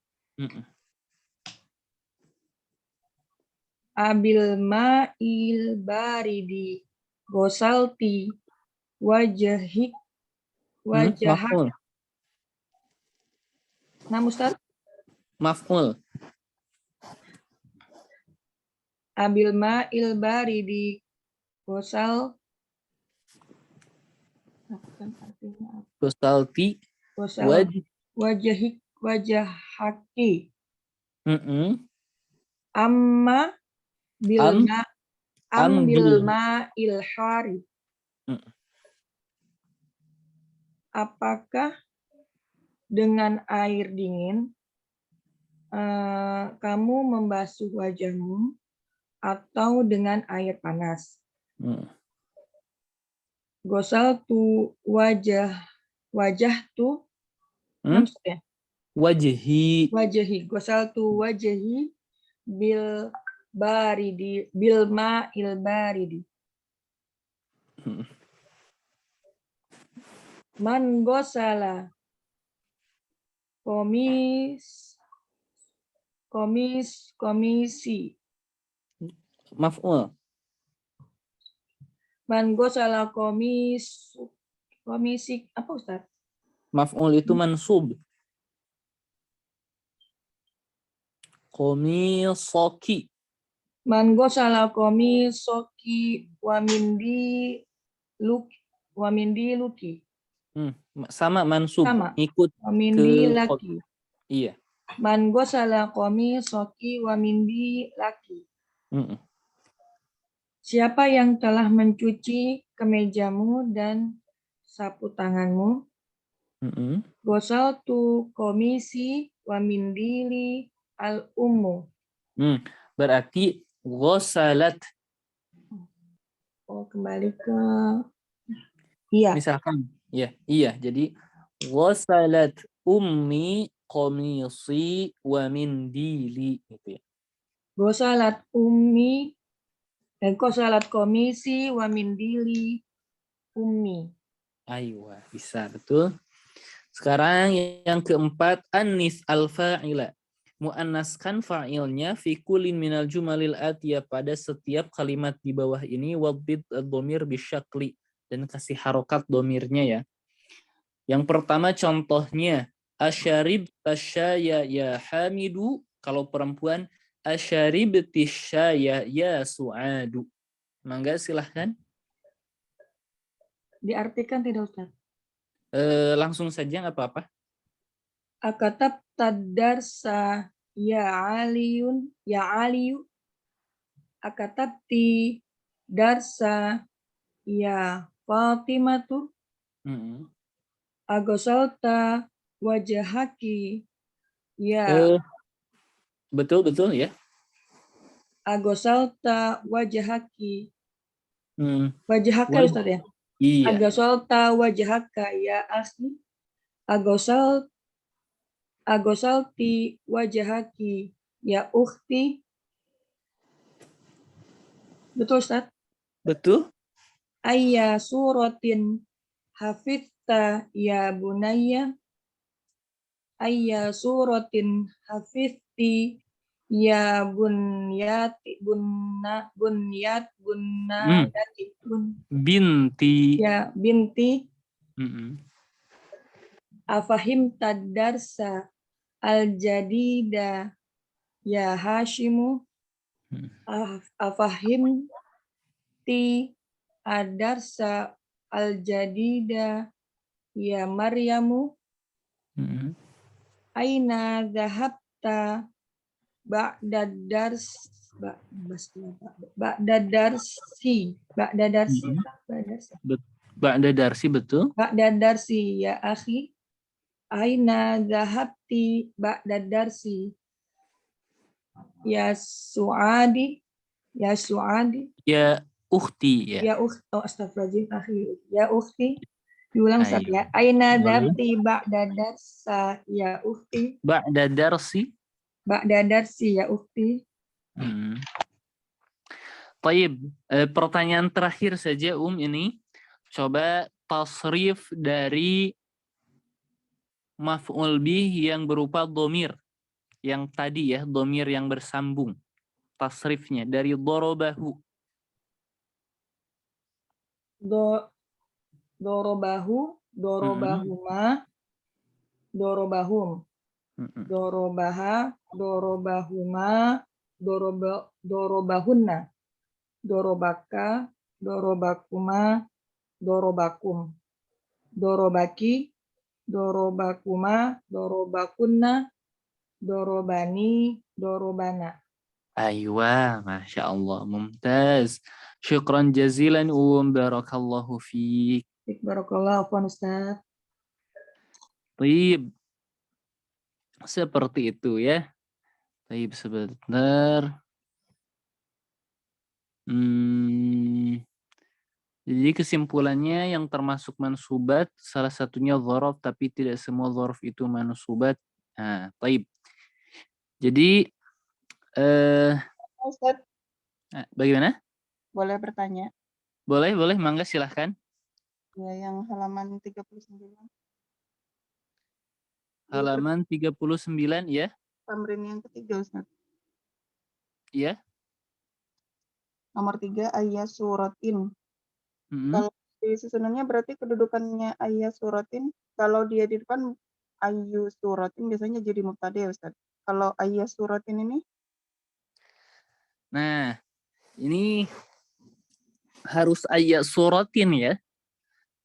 Abil ma'il baridi gosalti wajahak. Maf'ul. Nah, Ustaz. Maf'ul. Abil ma'il baridi gosal. Gosalti. Wajahaki. Amma bilma ilhari. Apakah dengan air dingin kamu membasuh wajahmu atau dengan air panas? Gosal tu wajah tu wajahi. Gosal tu wajahi bil ma'il baridi. Man gosala komisi. Maf'ul. Man gosala komisi apa Ustaz? Maf'ul itu mansub. Komisoki. Man gosala komisoki wa mindi luki. Sama mansub. Sama. Ikut wa mindi ke laki. Iya. Man gosala komisoki wa mindi laki. Siapa yang telah mencuci kemejamu dan sapu tanganmu? Gosal tu komisi wa mindili al-ummu. Berarti ghosalat. Kembali ke iya. Misalkan iya. Jadi ghosalat ummi komisi wa mindili gitu ya. Ghosalat komisi wa mindili ummi. Aywa, bisa betul. Sekarang yang keempat, anis al-fa'ila. Muannaskan fa'ilnya fi kullin minal jumalil atiyah, pada setiap kalimat di bawah ini, wabbid ad-dhamir bisyakli, dan kasih harokat domirnya ya. Yang pertama contohnya, asyarib tasyaya ya hamidu. Kalau perempuan, asyarib tisyaya ya su'adu. Mangga silahkan. Diartikan tidak Ustaz? Langsung saja nggak apa-apa. Akatab tadarsa ya aliyu. Akatabti darsa ya Fatimatu. Agosalta wajhaki ya Betul ya. agosalta wajhaki. Wajhaka Boleh. Ustaz ya. Iya. Agosalta wajhaka ya akhi. Agosalti wajhaki ya ukhti. Betul Ustaz? Betul. Ayya suratin hafidta ya bunayya. Ayya suratin hafidti ya bunyati bunyati Binti. ya binti. Mm-mm. Afahim tadarsa al-jadida ya Hashimu. Afahim ti adarsa al-jadida ya Maryamu. Mm-mm. Aina dhahabta ba'da darsi Ba'da darsi, betul. ba'da darsi ya akhi. Aina dhahabti ba'da darsi ya Suadi. Ya Ukhti ya. Astagfirullahaladzim akhi. Ya ukhti. Diulang Ustaz Ayo. ya. Aina Boleh. dhahabti ba'da darsa ya ukhti. Ba'da darsi. Ba'da darsi ya ukhti. Taib. Pertanyaan terakhir saja ini. Coba tasrif dari maf'ul bih yang berupa dhamir. Yang tadi ya, dhamir yang bersambung. Tasrifnya dari dorobahu. Dorobahu, dorobahuma, dorobahum. Dorobaha, dorobahuma, dorobahunna. Dorobaka, dorobakuma, dorobakum. Dorobaki, dorobakuma, dorobakunna, dorobani, dorobana. Aywa, Masya Allah. Mumtaz. Syukran jazilan barakallahu fiik. Barakallahu fiikum Ustaz. Taib. Seperti itu ya. Taib sebentar. Jadi kesimpulannya yang termasuk mansubat salah satunya dzaraf tapi tidak semua dzaraf itu mansubat. Nah, taib. Jadi Ustaz, bagaimana? boleh bertanya? Boleh, mangga silahkan. Ya, yang halaman 39. Halaman 39 ya. Tamrin yang ketiga Ustaz. Iya. Nomor 3 ayat suratin. Kalau di susunannya berarti kedudukannya ayat suratin, kalau dia di depan ayu suratin biasanya jadi mubtada ya Ustaz. Kalau ayat suratin ini? Nah, ini harus ayat suratin ya.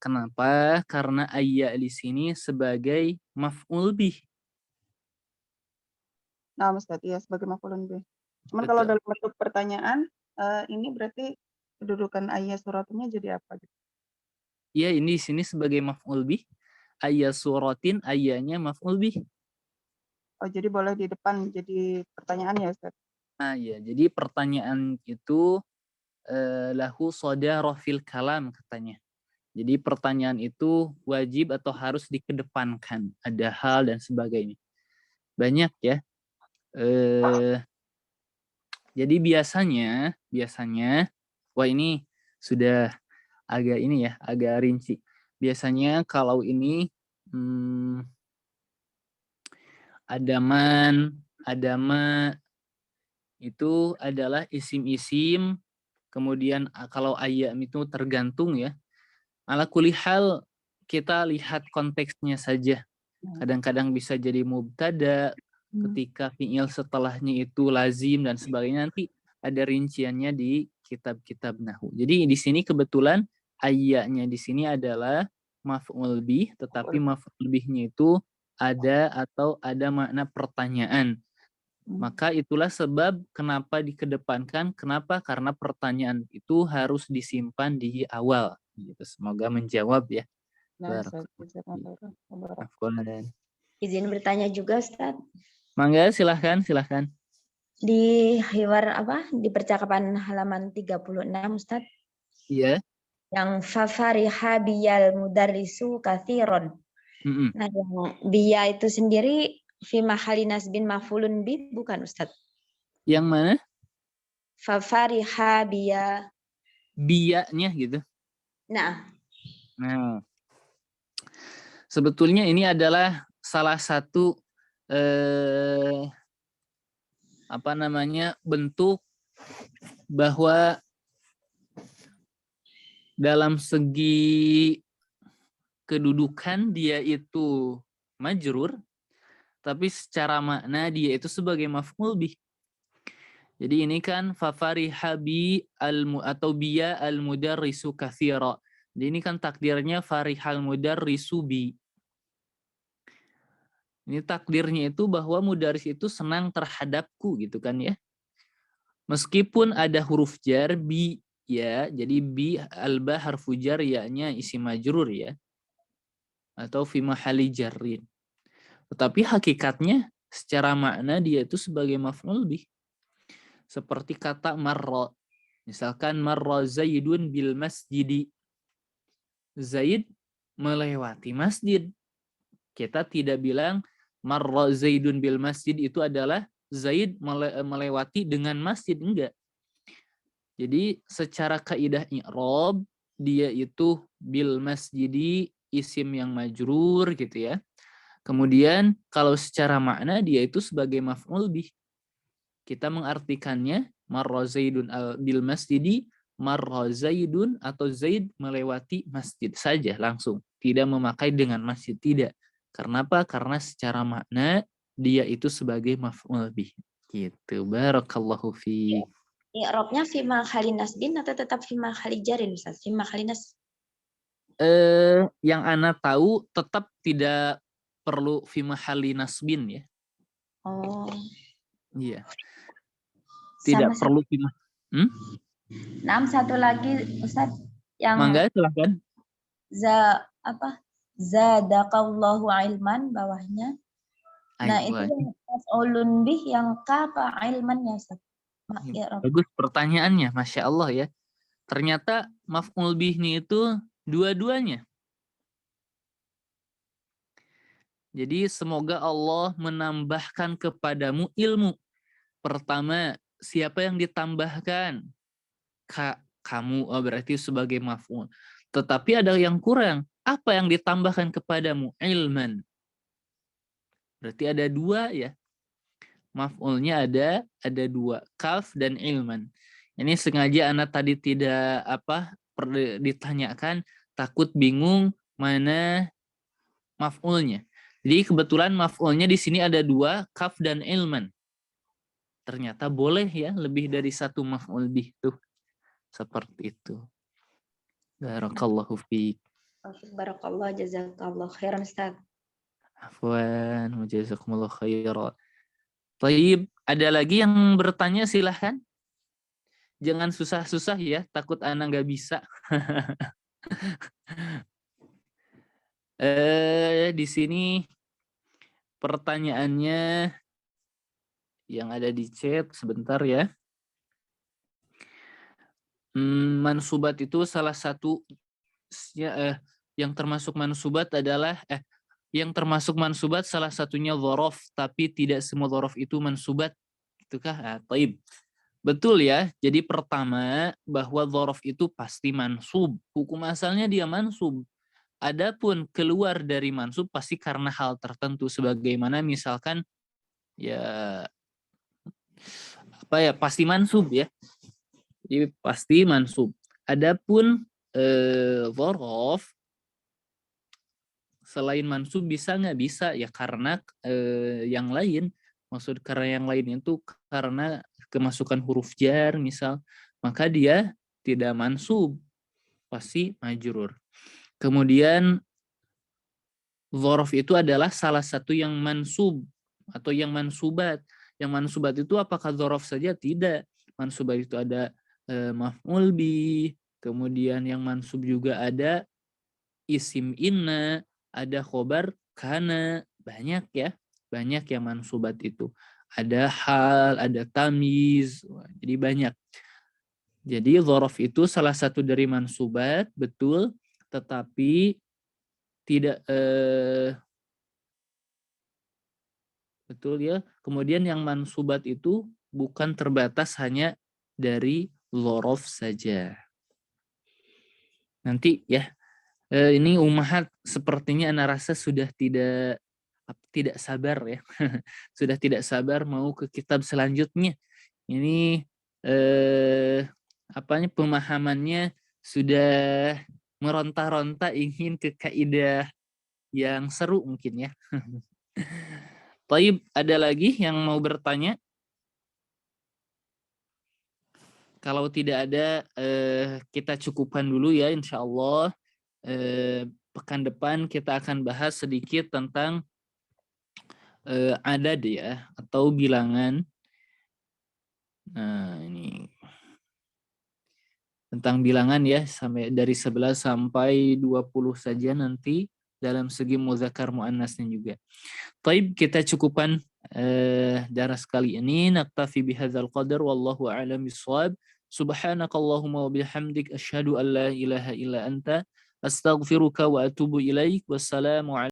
Kenapa? Karena ayat di sini sebagai maf'ul bih. Nah, Ustaz, ya sebagai maf'ulun bih. Cuman Betul. kalau dalam bentuk pertanyaan, ini berarti kedudukan ayat suratinnya jadi apa gitu? Ya, ini di sini sebagai maf'ul bih. Ayat suratin ayatnya maf'ul bih. Oh, jadi boleh di depan jadi pertanyaan ya Ustaz? Nah, ya, jadi pertanyaan itu lahu sadarah fil kalam katanya. Jadi pertanyaan itu wajib atau harus dikedepankan. Ada hal dan sebagainya. Banyak ya. Jadi biasanya, wah ini sudah agak ini ya, agak rinci. Biasanya kalau ini adama itu adalah isim-isim, kemudian kalau ayam itu tergantung ya. Ala kulli hal kita lihat konteksnya saja. Kadang-kadang bisa jadi mubtada, ketika fi'il setelahnya itu lazim dan sebagainya, nanti ada rinciannya di kitab-kitab nahwu. Jadi di sini kebetulan ayatnya di sini adalah maf'ul bih, tetapi maf'ul bihnya itu ada atau ada makna pertanyaan. Maka itulah sebab kenapa dikedepankan. Kenapa? Karena pertanyaan itu harus disimpan di awal. Gitu. Semoga menjawab ya. Nah, Barakallahu. Izin bertanya juga, Ustaz. Mangga, silahkan. Di di percakapan halaman 36, Ustaz, Iya. yang fafariha biyal mudarrisu katsiron. Nah, yang biya itu sendiri fi mahali nasbin maf'ulun bi bukan, Ustaz? Yang mana? Fafariha biya. Biyanya gitu. Nah, sebetulnya ini adalah salah satu bentuk bahwa dalam segi kedudukan dia itu majrur, tapi secara makna dia itu sebagai maf'ul bih. Jadi ini kan fafariha bi atau biya al mudarrisu katsira. Jadi ini kan takdirnya farihal mudarrisu bi. Ini takdirnya itu bahwa mudarris itu senang terhadapku gitu kan ya. Meskipun ada huruf jar bi ya, jadi bi alba harfu jar ya-nya isim majrur ya. Atau fi mahalli jarrin. Tetapi hakikatnya secara makna dia itu sebagai maf'ul bih. Seperti kata marra. Misalkan marra Zaidun bil masjidi. Zaid melewati masjid. Kita tidak bilang marra Zaidun bil masjid itu adalah Zaid melewati dengan masjid, enggak. Jadi secara kaidah i'rab dia itu bil masjidi isim yang majrur gitu ya. Kemudian kalau secara makna dia itu sebagai maf'ul bih. Kita mengartikannya marra Zaidun bil masjidi, marra Zaidun atau Zaid melewati masjid saja langsung. Tidak memakai dengan masjid, tidak. Karena apa? Karena secara makna dia itu sebagai maf'ul bih. Gitu. Barakallahu fi. i'rabnya fi mahali nasbin atau tetap fi mahali jarin, Ustaz? Fi mahali nas. Yang ana tahu tetap tidak perlu fi mahali nasbin ya. Oh. Iya. Tidak Sama perlu fi Nah, satu lagi, Ustaz, yang Mangga, silahkan. Zadaqallahu ilman bawahnya. Nah, itu yang maf'ulun bih yang ka apa ilmannya, Ustaz? Bagus pertanyaannya, Masya Allah ya. Ternyata maf'ul bihnya itu dua-duanya. Jadi semoga Allah menambahkan kepadamu ilmu. Pertama, siapa yang ditambahkan? Kamu, berarti sebagai maf'ul. Tetapi ada yang kurang. Apa yang ditambahkan kepadamu? Ilman. Berarti ada dua ya. Maf'ulnya ada dua. Kaf dan ilman. Ini sengaja anak tadi tidak ditanyakan, takut bingung mana maf'ulnya. Jadi kebetulan maf'ulnya di sini ada dua, kaf dan ilman. Ternyata boleh ya lebih dari satu maf'ul bih tuh. Seperti itu. Barakallahu fiik. Barakallah, jazakallah khairan, Ustaz. Afwan, jazakumullah khairan. Taib, ada lagi yang bertanya silahkan. Jangan susah-susah ya, takut anak nggak bisa. Di sini pertanyaannya yang ada di chat sebentar ya. Mansubat itu salah satu yang termasuk mansubat adalah yang termasuk mansubat salah satunya dzaraf, tapi tidak semua dzaraf itu mansubat. Itukah? Taib. Betul ya. Jadi pertama bahwa dzaraf itu pasti mansub. Hukum asalnya dia mansub. Adapun keluar dari mansub pasti karena hal tertentu, sebagaimana misalkan pasti mansub ya. Jadi pasti mansub. Adapun dzaraf selain mansub bisa nggak? Bisa ya, karena yang lain. Maksud karena yang lain itu karena kemasukan huruf jar misal, maka dia tidak mansub, pasti majrur. Kemudian dzaraf itu adalah salah satu yang mansub atau yang mansubat. Yang mansubat itu apakah dzaraf saja? Tidak. Mansubat itu ada maf'ul bih, kemudian yang mansub juga ada isim inna, ada khobar kana, banyak ya, banyak yang mansubat itu. Ada hal, ada tamiz, jadi banyak. Jadi dzaraf itu salah satu dari mansubat, betul, tetapi tidak betul ya. Kemudian yang mansubat itu bukan terbatas hanya dari dzaraf saja. Nanti ya, ini Ummahat sepertinya Ana rasa sudah tidak sabar ya. Sudah tidak sabar mau ke kitab selanjutnya. Ini pemahamannya sudah meronta-ronta ingin ke kaidah yang seru mungkin ya. Taib, ada lagi yang mau bertanya? Kalau tidak ada, kita cukupkan dulu ya, insya Allah. Pekan depan kita akan bahas sedikit tentang adad ya, atau bilangan. Nah, ini tentang bilangan ya, sampai dari 11 sampai 20 saja nanti dalam segi muzakkar muannasnya juga. Taib, kita cukupkan daras kali ini. Naktafi bihadzal qadar wallahu a'lam bissawab. Subhanakallahumma wa bihamdik asyhadu an la ilaha illa anta astaghfiruka wa atubu ilaik. Wassalamu alaikum